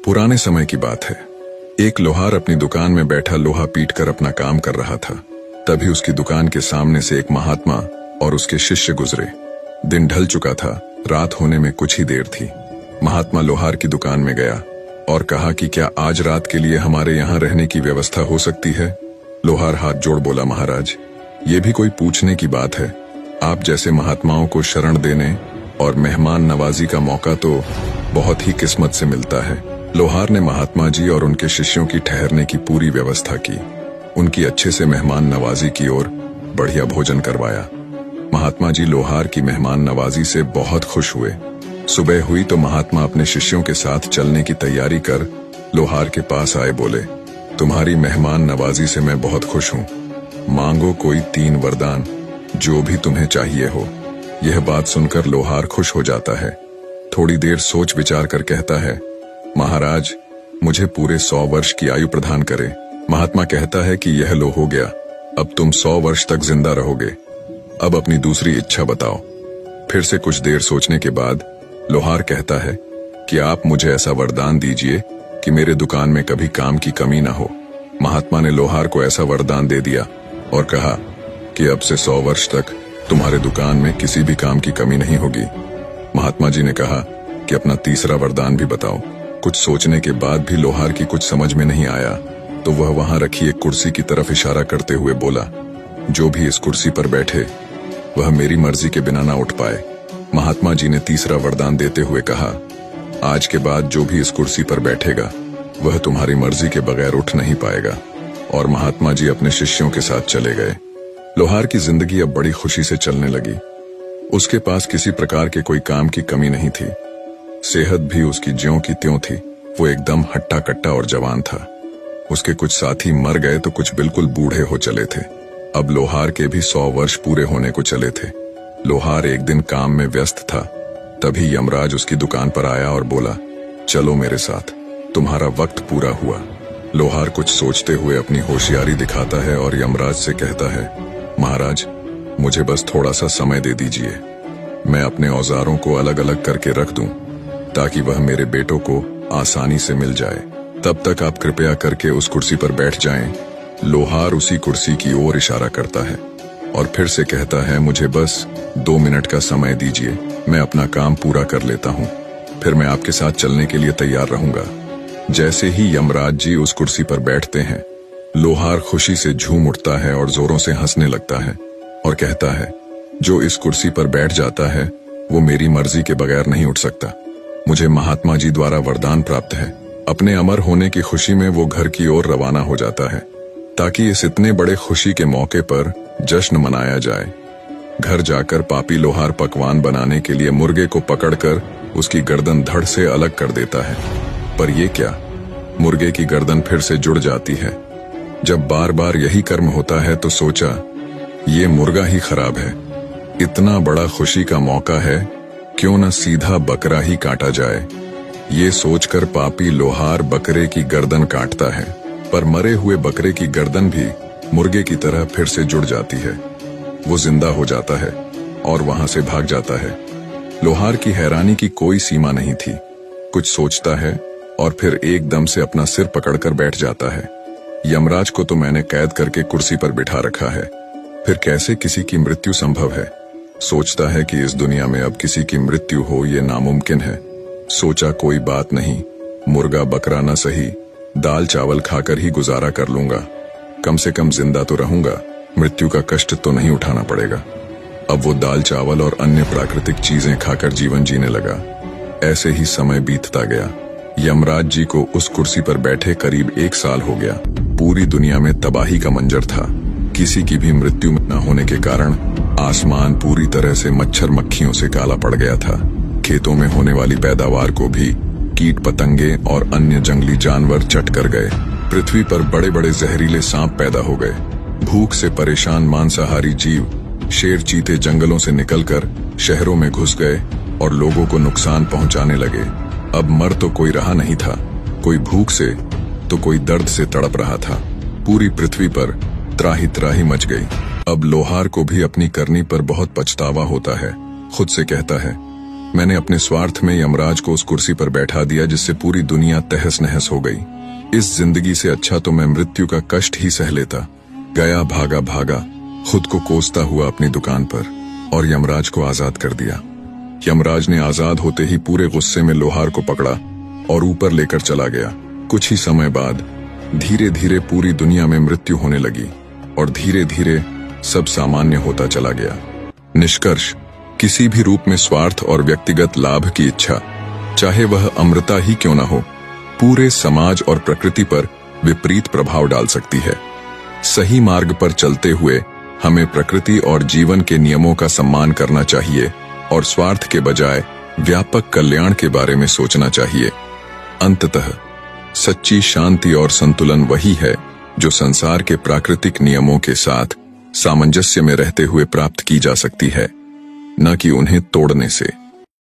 पुराने समय की बात है। एक लोहार अपनी दुकान में बैठा लोहा पीट कर अपना काम कर रहा था। तभी उसकी दुकान के सामने से एक महात्मा और उसके शिष्य गुजरे। दिन ढल चुका था, रात होने में कुछ ही देर थी। महात्मा लोहार की दुकान में गया और कहा कि क्या आज रात के लिए हमारे यहाँ रहने की व्यवस्था हो सकती है। लोहार हाथ जोड़ बोला, महाराज, ये भी कोई पूछने की बात है। आप जैसे महात्माओं को शरण देने और मेहमान नवाजी का मौका तो बहुत ही किस्मत से मिलता है। लोहार ने महात्मा जी और उनके शिष्यों की ठहरने की पूरी व्यवस्था की। उनकी अच्छे से मेहमान नवाजी की और बढ़िया भोजन करवाया। महात्मा जी लोहार की मेहमान नवाजी से बहुत खुश हुए। सुबह हुई तो महात्मा अपने शिष्यों के साथ चलने की तैयारी कर लोहार के पास आए। बोले, तुम्हारी मेहमान नवाजी से मैं बहुत खुश हूँ। मांगो कोई 3 वरदान, जो भी तुम्हें चाहिए हो। यह बात सुनकर लोहार खुश हो जाता है। थोड़ी देर सोच विचार कर कहता है, महाराज, मुझे पूरे 100 वर्ष की आयु प्रदान करे। महात्मा कहता है कि यह लो हो गया, अब तुम 100 वर्ष तक जिंदा रहोगे। अब अपनी दूसरी इच्छा बताओ। फिर से कुछ देर सोचने के बाद लोहार कहता है कि आप मुझे ऐसा वरदान दीजिए कि मेरे दुकान में कभी काम की कमी न हो। महात्मा ने लोहार को ऐसा वरदान दे दिया और कहा कि अब से 100 वर्ष तक तुम्हारे दुकान में किसी भी काम की कमी नहीं होगी। महात्मा जी ने कहा कि अपना तीसरा वरदान भी बताओ। कुछ सोचने के बाद भी लोहार की कुछ समझ में नहीं आया तो वह वहां रखी एक कुर्सी की तरफ इशारा करते हुए बोला, जो भी इस कुर्सी पर बैठे वह मेरी मर्जी के बिना ना उठ पाए। महात्मा जी ने तीसरा वरदान देते हुए कहा, आज के बाद जो भी इस कुर्सी पर बैठेगा वह तुम्हारी मर्जी के बगैर उठ नहीं पाएगा। और महात्मा जी अपने शिष्यों के साथ चले गए। लोहार की जिंदगी अब बड़ी खुशी से चलने लगी। उसके पास किसी प्रकार के कोई काम की कमी नहीं थी। सेहत भी उसकी ज्यों की त्यों थी। वो एकदम हट्टा कट्टा और जवान था। उसके कुछ साथी मर गए तो कुछ बिल्कुल बूढ़े हो चले थे। अब लोहार के भी 100 वर्ष पूरे होने को चले थे। लोहार एक दिन काम में व्यस्त था। तभी यमराज उसकी दुकान पर आया और बोला, चलो मेरे साथ, तुम्हारा वक्त पूरा हुआ। लोहार कुछ सोचते हुए अपनी होशियारी दिखाता है और यमराज से कहता है, महाराज, मुझे बस थोड़ा सा समय दे दीजिए। मैं अपने औजारों को अलग अलग करके रख दूं ताकि वह मेरे बेटों को आसानी से मिल जाए। तब तक आप कृपया करके उस कुर्सी पर बैठ जाएं। लोहार उसी कुर्सी की ओर इशारा करता है और फिर से कहता है, मुझे बस 2 मिनट का समय दीजिए, मैं अपना काम पूरा कर लेता हूँ, फिर मैं आपके साथ चलने के लिए तैयार रहूंगा। जैसे ही यमराज जी उस कुर्सी पर बैठते हैं, लोहार खुशी से झूम उठता है और जोरों से हंसने लगता है और कहता है, जो इस कुर्सी पर बैठ जाता है वो मेरी मर्जी के बगैर नहीं उठ सकता। मुझे महात्मा जी द्वारा वरदान प्राप्त है। अपने अमर होने की खुशी में वो घर की ओर रवाना हो जाता है ताकि इस इतने बड़े खुशी के मौके पर जश्न मनाया जाए। घर जाकर पापी लोहार पकवान बनाने के लिए मुर्गे को पकड़कर उसकी गर्दन धड़ से अलग कर देता है। पर यह क्या, मुर्गे की गर्दन फिर से जुड़ जाती है। जब बार बार यही कर्म होता है तो सोचा, ये मुर्गा ही खराब है। इतना बड़ा खुशी का मौका है, क्यों न सीधा बकरा ही काटा जाए। ये सोचकर पापी लोहार बकरे की गर्दन काटता है, पर मरे हुए बकरे की गर्दन भी मुर्गे की तरह फिर से जुड़ जाती है। वो जिंदा हो जाता है और वहां से भाग जाता है। लोहार की हैरानी की कोई सीमा नहीं थी। कुछ सोचता है और फिर एकदम से अपना सिर पकड़कर बैठ जाता है। यमराज को तो मैंने कैद करके कुर्सी पर बिठा रखा है, फिर कैसे किसी की मृत्यु संभव है। सोचता है कि इस दुनिया में अब किसी की मृत्यु हो ये नामुमकिन है। सोचा, कोई बात नहीं, मुर्गा बकरा न सही, दाल चावल खाकर ही गुजारा कर लूंगा। कम से कम जिंदा तो रहूंगा, मृत्यु का कष्ट तो नहीं उठाना पड़ेगा। अब वो दाल चावल और अन्य प्राकृतिक चीजें खाकर जीवन जीने लगा। ऐसे ही समय बीतता गया। यमराज जी को उस कुर्सी पर बैठे करीब 1 साल हो गया। पूरी दुनिया में तबाही का मंजर था। किसी की भी मृत्यु न होने के कारण आसमान पूरी तरह से मच्छर मक्खियों से काला पड़ गया था। खेतों में होने वाली पैदावार को भी कीट पतंगे और अन्य जंगली जानवर चट कर गए। पृथ्वी पर बड़े बड़े जहरीले सांप पैदा हो गए। भूख से परेशान मांसाहारी जीव, शेर चीते जंगलों से निकलकर शहरों में घुस गए और लोगों को नुकसान पहुंचाने लगे। अब मर तो कोई रहा नहीं था, कोई भूख से तो कोई दर्द से तड़प रहा था। पूरी पृथ्वी पर त्राही त्राही मच गई। अब लोहार को भी अपनी करनी पर बहुत पछतावा होता है। खुद से कहता है, मैंने अपने स्वार्थ में यमराज को उस कुर्सी पर बैठा दिया जिससे पूरी दुनिया तहस नहस हो गई। इस जिंदगी से अच्छा तो मैं मृत्यु का कष्ट ही सह लेता। गया भागा भागा, खुद को कोसता हुआ अपनी दुकान पर, और यमराज को आजाद कर दिया। यमराज ने आजाद होते ही पूरे गुस्से में लोहार को पकड़ा और ऊपर लेकर चला गया। कुछ ही समय बाद धीरे धीरे पूरी दुनिया में मृत्यु होने लगी और धीरे धीरे सब सामान्य होता चला गया। निष्कर्ष, किसी भी रूप में स्वार्थ और व्यक्तिगत लाभ की इच्छा, चाहे वह अमृता ही क्यों न हो, पूरे समाज और प्रकृति पर विपरीत प्रभाव डाल सकती है। सही मार्ग पर चलते हुए हमें प्रकृति और जीवन के नियमों का सम्मान करना चाहिए और स्वार्थ के बजाय व्यापक कल्याण के बारे में सोचना चाहिए। अंततः सच्ची शांति और संतुलन वही है जो संसार के प्राकृतिक नियमों के साथ सामंजस्य में रहते हुए प्राप्त की जा सकती है, न कि उन्हें तोड़ने से।